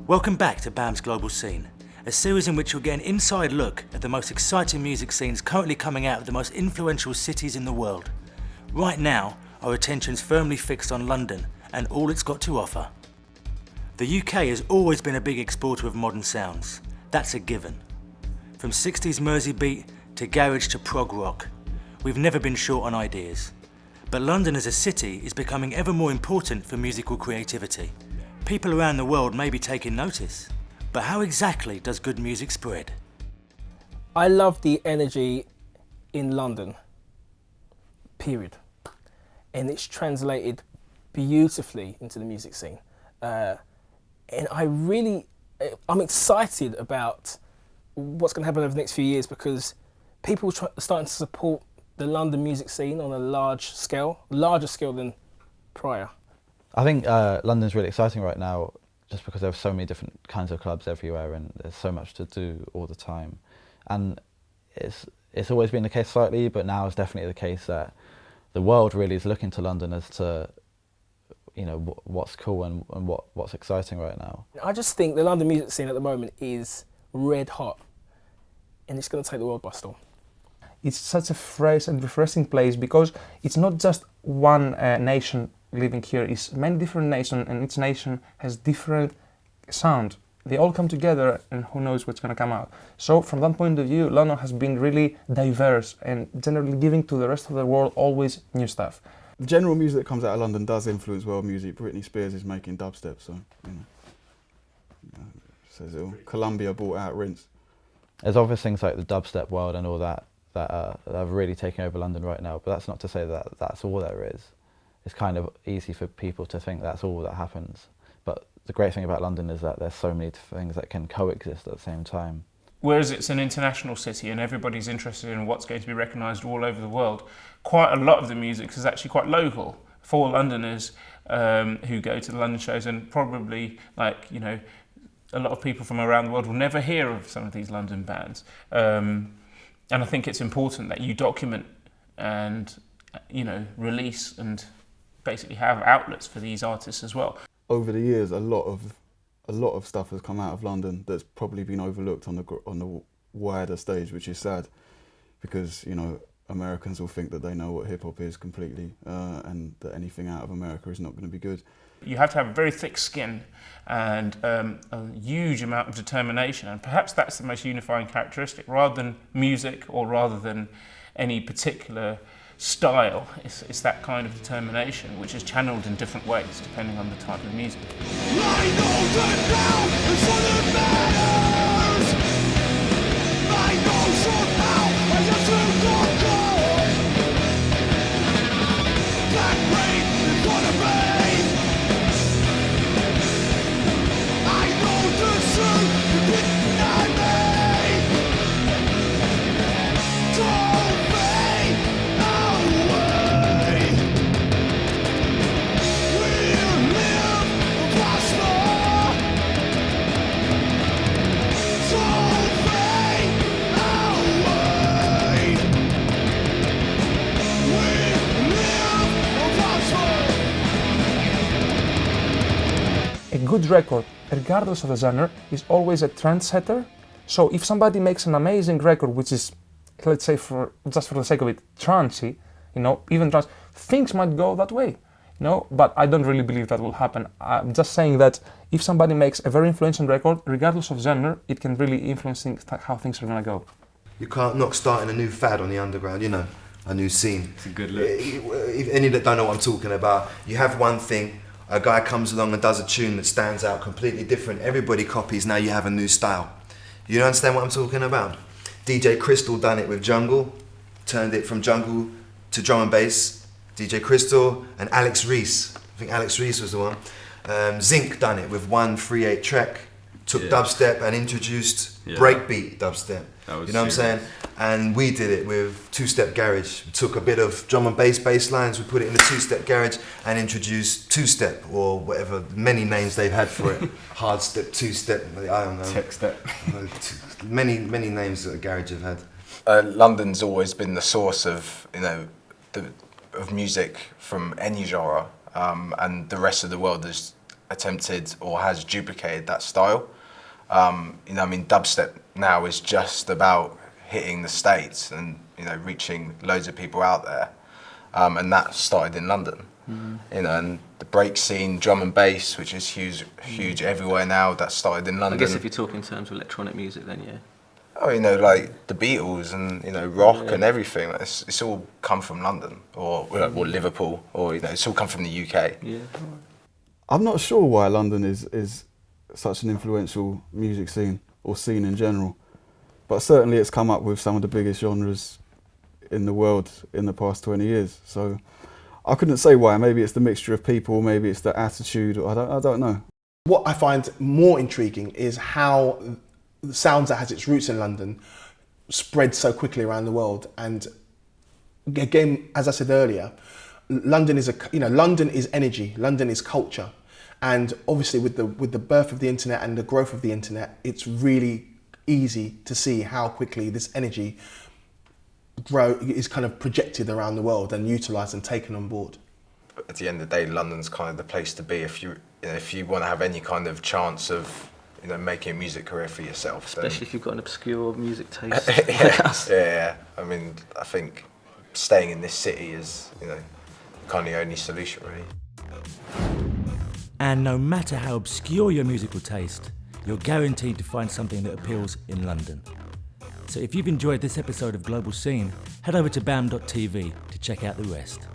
Welcome back to BAMM's Global Scene, a series in which you'll get an inside look at the most exciting music scenes currently coming out of the most influential cities in the world. Right now, our attention's firmly fixed on London and all it's got to offer. The UK has always been a big exporter of modern sounds. That's a given. From 60s Mersey beat to garage to prog rock, we've never been short on ideas. But London as a city is becoming ever more important for musical creativity. People around the world may be taking notice, but how exactly does good music spread? I love the energy in London, period. And it's translated beautifully into the music scene. And I'm excited about what's going to happen over the next few years because people are starting to support the London music scene on a larger scale than prior. I think London's really exciting right now just because there are so many different kinds of clubs everywhere and there's so much to do all the time. And it's always been the case slightly, but now it's definitely the case that the world really is looking to London as to, you know, what's cool and what's exciting right now. I just think the London music scene at the moment is red hot and it's going to take the world by storm. It's such a fresh and refreshing place because it's not just one nation living here, it's many different nations and each nation has different sound. They all come together and who knows what's going to come out. So from that point of view, London has been really diverse and generally giving to the rest of the world always new stuff. The general music that comes out of London does influence world music. Britney Spears is making dubstep, so, you know, says it all. Columbia bought out Rinse. There's obvious things like the dubstep world and all that are really taking over London right now, but that's not to say that that's all there is. It's kind of easy for people to think that's all that happens. But the great thing about London is that there's so many things that can coexist at the same time. Whereas it's an international city and everybody's interested in what's going to be recognised all over the world, quite a lot of the music is actually quite local for Londoners who go to the London shows, and probably, like, you know, a lot of people from around the world will never hear of some of these London bands. And I think it's important that you document and, you know, release and basically have outlets for these artists as well. Over the years, a lot of stuff has come out of London that's probably been overlooked on the wider stage, which is sad, because, you know, Americans will think that they know what hip hop is completely, and that anything out of America is not going to be good. You have to have a very thick skin and a huge amount of determination, and perhaps that's the most unifying characteristic, rather than music or rather than any particular style. It's that kind of determination which is channeled in different ways depending on the type of music. A good record, regardless of the genre, is always a trendsetter. So if somebody makes an amazing record, which is, let's say, just for the sake of it, trancey, you know, even trance, things might go that way, you know, but I don't really believe that will happen. I'm just saying that if somebody makes a very influential record, regardless of genre, it can really influence how things are gonna go. You can't not starting a new fad on the underground, you know, a new scene. It's a good look. If any that don't know what I'm talking about, you have one thing, a guy comes along and does a tune that stands out completely different. Everybody copies, now you have a new style. You understand what I'm talking about? DJ Crystal done it with Jungle, turned it from Jungle to drum and bass. DJ Crystal and Alex Reese, I think Alex Reese was the one. Zinc done it with 138 track, took dubstep and introduced breakbeat dubstep. You know what I'm saying? And we did it with two-step garage. We took a bit of drum and bass lines, we put it in the two-step garage and introduced two-step, or whatever, many names they've had for it. Hard step, two-step, I don't know. Tech step. Many names that the garage have had. London's always been the source of, you know, of music from any genre, and the rest of the world has attempted or has duplicated that style. You know, I mean, dubstep now is just about hitting the States and, you know, reaching loads of people out there. And that started in London. You know, and the break scene, drum and bass, which is huge everywhere now, that started in London. I guess if you're talking in terms of electronic music, then yeah. Oh, you know, like the Beatles and, you know, rock and everything. It's all come from London or Liverpool, or, you know, it's all come from the UK. Yeah. I'm not sure why London is such an influential music scene, or scene in general, but certainly it's come up with some of the biggest genres in the world in the past 20 years. So I couldn't say why. Maybe it's the mixture of people, maybe it's the attitude, or I don't know. What I find more intriguing is how the sounds that has its roots in London spread so quickly around the world. And again, as I said earlier, London is London is energy, London is culture. And obviously with the birth of the internet and the growth of the internet, it's really easy to see how quickly this energy is kind of projected around the world and utilised and taken on board. At the end of the day, London's kind of the place to be if you want to have any kind of chance of, you know, making a music career for yourself. Especially if you've got an obscure music taste. Yeah. I mean, I think staying in this city is, you know, kind of the only solution, really. And no matter how obscure your musical taste, you're guaranteed to find something that appeals in London. So if you've enjoyed this episode of Global Scene, head over to BAMM.TV to check out the rest.